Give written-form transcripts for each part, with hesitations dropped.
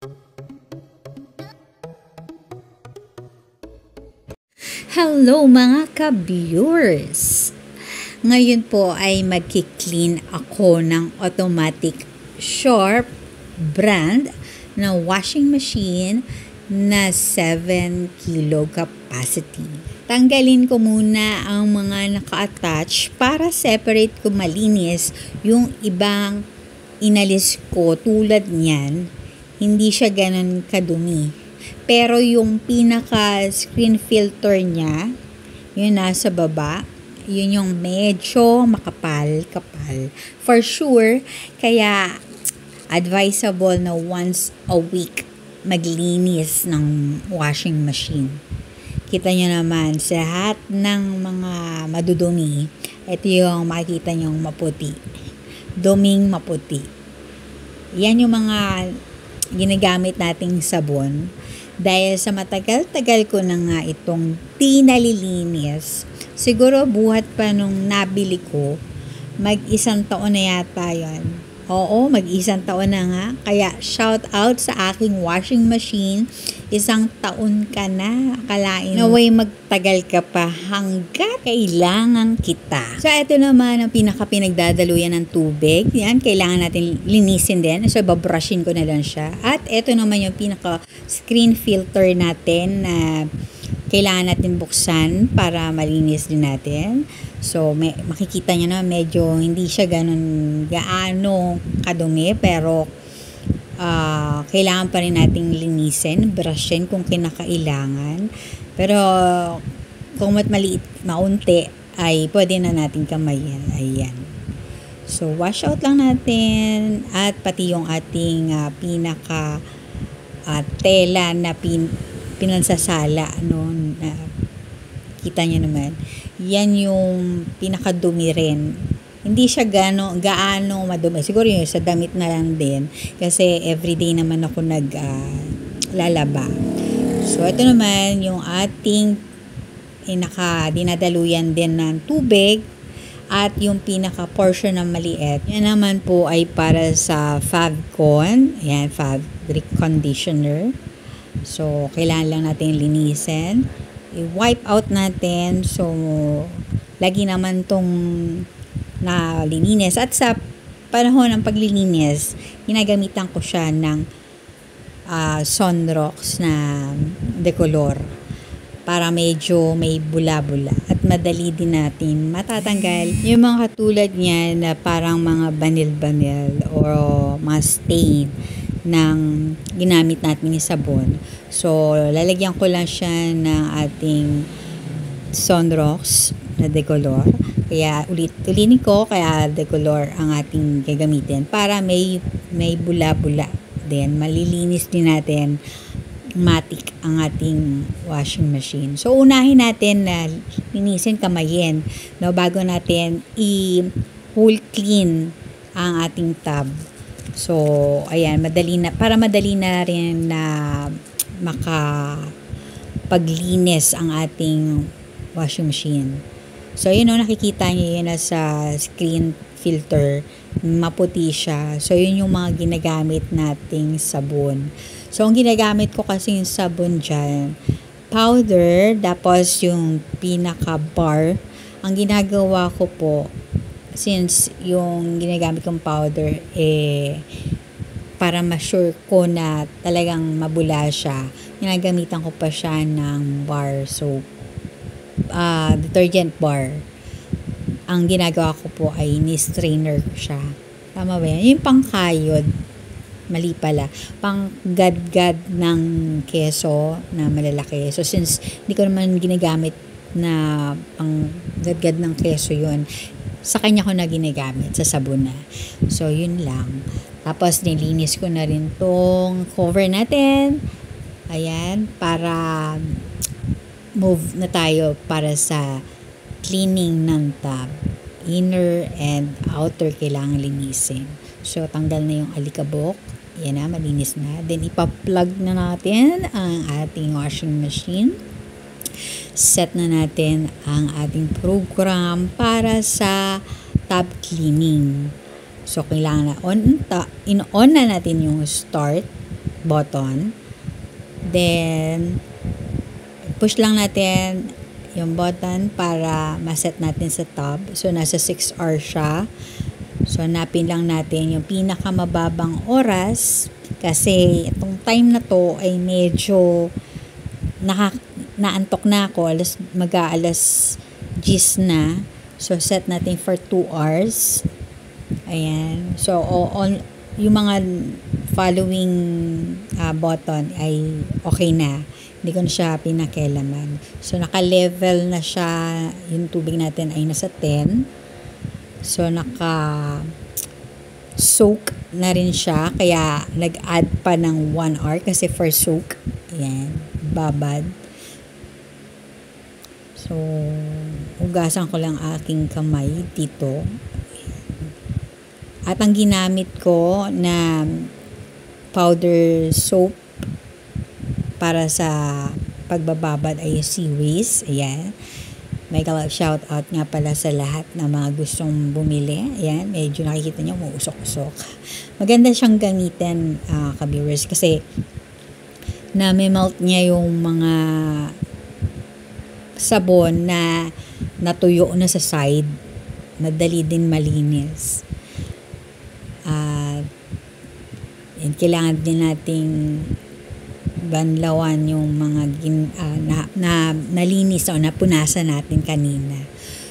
Hello mga ka-viewers! Ngayon po ay magki-clean ako ng automatic Sharp brand na washing machine na 7 kilo capacity. Tanggalin ko muna ang mga naka-attach para separate ko malinis yung ibang inalis ko tulad niyan. Hindi siya ganun kadumi. Pero yung pinaka screen filter niya, yun nasa baba, yun yung medyo makapal-kapal. For sure, kaya advisable na once a week maglinis ng washing machine. Kita nyo naman, sa lahat ng mga madudumi, ito yung makikita nyo maputi. Duming maputi. Yan yung mga ginagamit nating sabon. Dahil sa matagal-tagal ko na nga itong tinalilinis, siguro buhat pa nung nabili ko, mag-isang taon na yata yan. Oo, mag-isang taon na nga. Kaya shout out sa aking washing machine, 1 taon ka na. Akalain naway magtagal ka pa hanggat kailangan kita. So ito naman ang pinaka-pinagdadaluyan ng tubig. Yan, kailangan natin linisin din. So babrushin ko na lang siya. At ito naman yung pinaka-screen filter natin na kailangan natin buksan para malinis din natin. So, makikita nyo na medyo hindi siya gaano kadumi, pero kailangan pa rin nating linisin, brushin kung kinakailangan. Pero kung maliit, maunti, ay pwede na natin kamayin. Ayan. So, wash out lang natin at pati yung ating pinaka tela na pinansasala, no? Kita nyo naman. Yan yung pinakadumi rin. Hindi siya gaano madumi. Siguro yun, sa damit na lang din. Kasi everyday naman ako lalaba. So, ito naman yung ating dinadaluyan din ng tubig. At yung pinaka-portion na maliit. Yan naman po ay para sa Favcon. Ayan, fabric conditioner. So, kailangan lang natin linisin. I-wipe out natin. So, lagi naman tong nalilinis. At sa panahon ng paglilinis, ginagamitan ko siya ng Sunrox na decolor para medyo may bula-bula at madali din natin matatanggal yung mga katulad niya na parang mga banil-banil or mga stain ng ginamit natin yung sabon. So, lalagyan ko lang siya ng ating Sunrox na decolor. Kaya ulitin ko, kaya decolor ang ating gagamitin para may bula-bula din. Malilinis din natin, matik ang ating washing machine. So, unahin natin na linisin, kamayin, no, bago natin i-whole clean ang ating tub. So, ayan, para madali na rin na makapaglinis ang ating washing machine. So, yun o, nakikita nyo yun sa screen filter, maputi siya. So, yun yung mga ginagamit nating sabon. So, ang ginagamit ko kasi yung sabon dyan, powder, tapos yung pinaka-bar. Ang ginagawa ko po, since yung ginagamit kong powder, para ma-sure ko na talagang mabula siya, ginagamitan ko pa siya ng bar soap. Detergent bar. Ang ginagawa ko po ay ni-strainer ko siya. Tama ba yan? Yung pangkayod, mali pala, pang-gad-gad ng keso na malalaki. So, since hindi ko naman ginagamit na pang-gad-gad ng keso yun, sa kanya ko na ginagamit, sa sabon na. So, yun lang. Tapos, nilinis ko na rin tong cover natin. Ayan, para move na tayo para sa cleaning ng tub. Inner and outer kailangan linisin. So, tanggal na yung alikabok. Yan na, malinis na. Then, ipa-plug na natin ang ating washing machine. Set na natin ang ating program para sa tub cleaning. So, kailangan na on na natin yung start. button. Then, push lang natin yung button para maset natin sa tub. So, nasa 6 hours siya. So, hanapin lang natin yung pinakamababang oras kasi itong time na to ay medyo naantok na ako. Mag-aalas 10 na. So, set natin for 2 hours. Ayan. So, yung mga following button ay okay na. Hindi ko na siya pinakialaman. So, naka-level na siya. Yung tubig natin ay nasa 10. So, naka-soak na rin siya. Kaya, nag-add pa ng 1 hour kasi for soak. Ayan. Babad. So, hugasan ko lang aking kamay dito. At ang ginamit ko na powder soap para sa pagbababad ay Seaways. Ayan. May shout out nga pala sa lahat na mga gustong bumili. Ayan. Medyo nakikita nyo, umuusok-usok. Maganda siyang gamitin, ka-viewers, kasi na-melt niya yung mga sabon na natuyo na sa side. Madali din malinis. And kailangan din nating banlawan yung mga nalinis o napunasan natin kanina.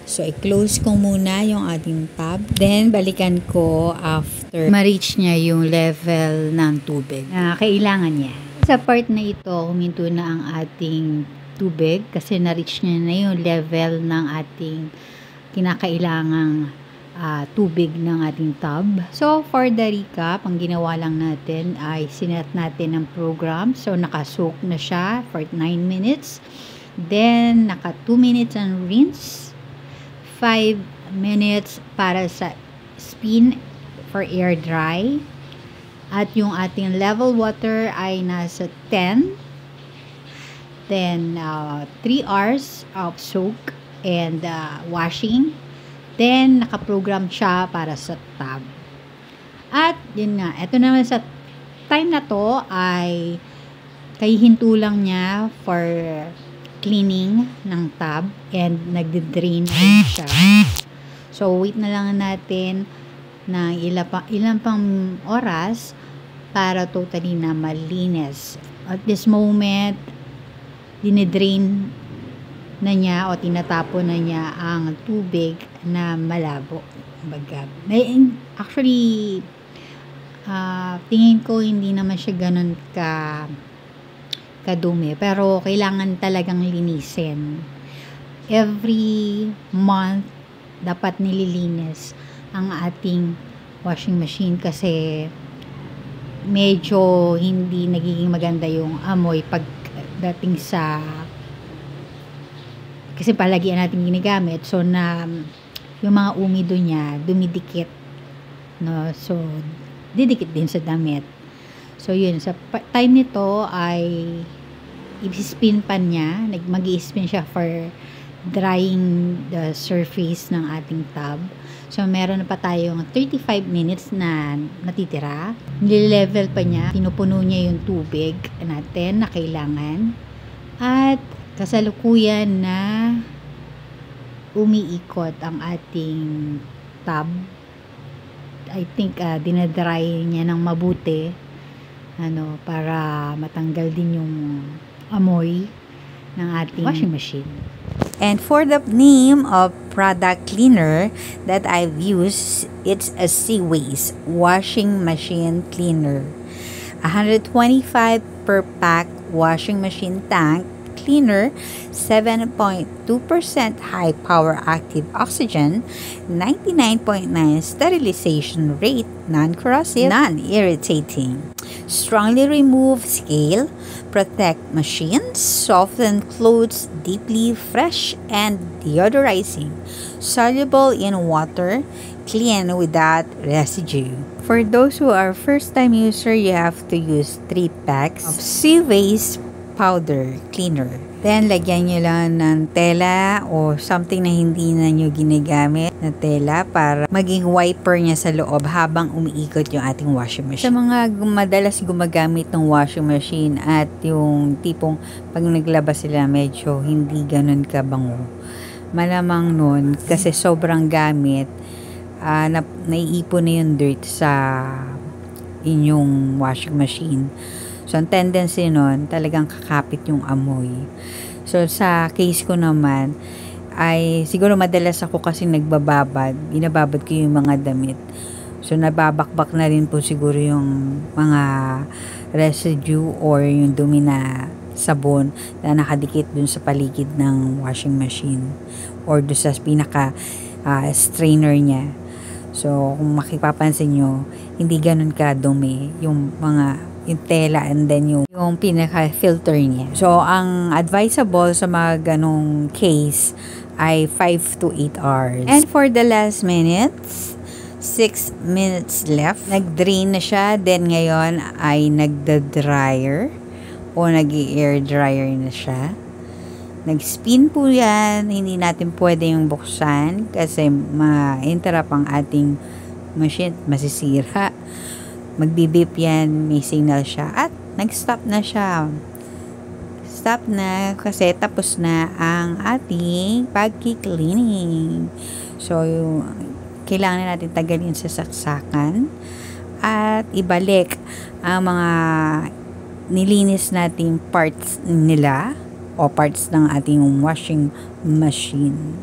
So, i-close ko muna yung ating tab. Then, balikan ko after ma-reach niya yung level ng tubig na kailangan niya. Sa part na ito, huminto na ang ating tubig kasi na-reach niya na yung level ng ating kinakailangang tubig ng ating tub. So, for the recap, ang ginawa lang natin ay sinet natin ang program. So, naka-soak na siya for 9 minutes. Then, naka 2 minutes ang rinse. 5 minutes para sa spin for air dry. At yung ating level water ay nasa 10. Then, 3 hours of soak and washing. Then, nakaprogram siya para sa tub. At, yun nga, eto naman sa time na to ay kahihinto lang niya for cleaning ng tub and nagde-drain rin siya. So, wait na lang natin ng ilang pang oras para totally na malinis. At this moment, dinidrain na niya o tinatapon na niya ang tubig na malabo. Actually, tingin ko hindi naman siya ganun kadumi. Pero kailangan talagang linisin. Every month, dapat nililinis ang ating washing machine kasi medyo hindi nagiging maganda yung amoy pagdating sa kasi palagian natin ginagamit, so na yung mga umido niya dumidikit, no? So didikit din sa damit. So yun, sa time nito ay i-spin pa niya, mag-i-spin siya for drying the surface ng ating tub. So meron pa tayong 35 minutes na natitira. Nile-level pa niya, pinupuno niya yung tubig natin na kailangan. At kasalukuyan na umiikot ang ating tub. I think dinadry niya ng mabuti para matanggal din yung amoy ng ating washing machine. And for the name of product cleaner that I've used, it's a Seaways washing machine cleaner. 125 per pack washing machine tank cleaner, 7.2% high power active oxygen, 99.9 sterilization rate, non-corrosive, non-irritating, strongly remove scale, protect machines, soften clothes deeply, fresh and deodorizing, soluble in water, clean without residue. For those who are first time user, you have to use 3 packs of Seaways powder cleaner. Then, lagyan nyo lang ng tela o something na hindi na nyo ginagamit na tela para maging wiper niya sa loob habang umiikot yung ating washing machine. Sa mga madalas gumagamit ng washing machine at yung tipong pag naglabas sila medyo hindi ganun kabango, malamang nun kasi sobrang gamit, naiipon na yung dirt sa inyong washing machine. So, ang tendency nun, talagang kakapit yung amoy. So, sa case ko naman, ay siguro madalas ako kasi binababad ko yung mga damit. So, nababakbak na rin po siguro yung mga residue or yung dumi na sabon na nakadikit dun sa paligid ng washing machine or dun sa pinaka strainer niya. So, kung makipapansin nyo, hindi ganun kadumi yung tela and then yung pinaka-filter niya. So, ang advisable sa mga ganong case ay 5 to 8 hours. And for the last minutes, 6 minutes left. Nag-drain na siya. Then, ngayon ay nagda-dryer o nag-air dryer na siya. Nag-spin po yan. Hindi natin pwede yung buksan kasi ma-interrupt ang ating machine. Masisira. Magbibip yan, may signal siya at nag-stop na siya. Stop na kasi tapos na ang ating pagki-cleaning. So, kailangan natin tagalin sa saksakan at ibalik ang mga nilinis nating parts nila o parts ng ating washing machine.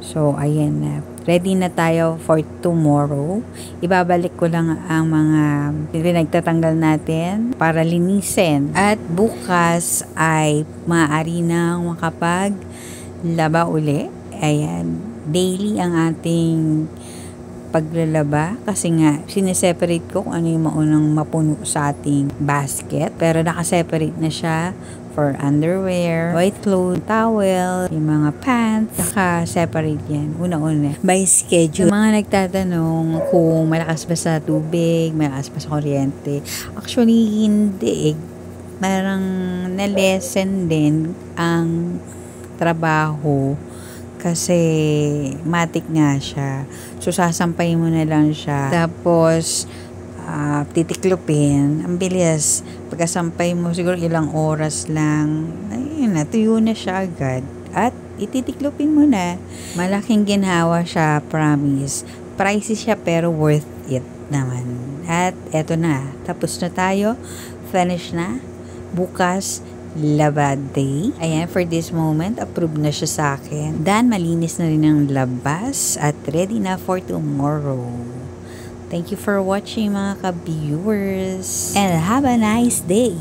So, ayan na. Ready na tayo for tomorrow. Ibabalik ko lang ang mga pinagtatanggal natin para linisin. At bukas ay maaari nang makapaglaba uli. Ayan. Daily ang ating paglalaba. Kasi nga, sineseparate ko kung ano yung maunang mapuno sa ating basket. Pero nakaseparate na siya for underwear, white clothes, towel, yung mga pants, naka-separate yan. Una-una. By schedule. Yung mga nagtatanong kung malakas ba sa tubig, malakas ba sa kuryente. Actually, hindi. Parang na-lessen din ang trabaho kasi matik nga siya. So, sasampay mo na lang siya. Tapos, titiklopin. Ang bilis. Pagkasampay mo, siguro ilang oras lang, ayun na, tuyo na siya agad. At ititiklopin mo na. Malaking ginhawa siya, promise. Pricey siya pero worth it naman. At eto na. Tapos na tayo. Finish na. Bukas, labad day. Ayan, for this moment, approved na siya sa akin. Dan, malinis na rin ang labas at ready na for tomorrow. Thank you for watching mga ka-viewers and have a nice day.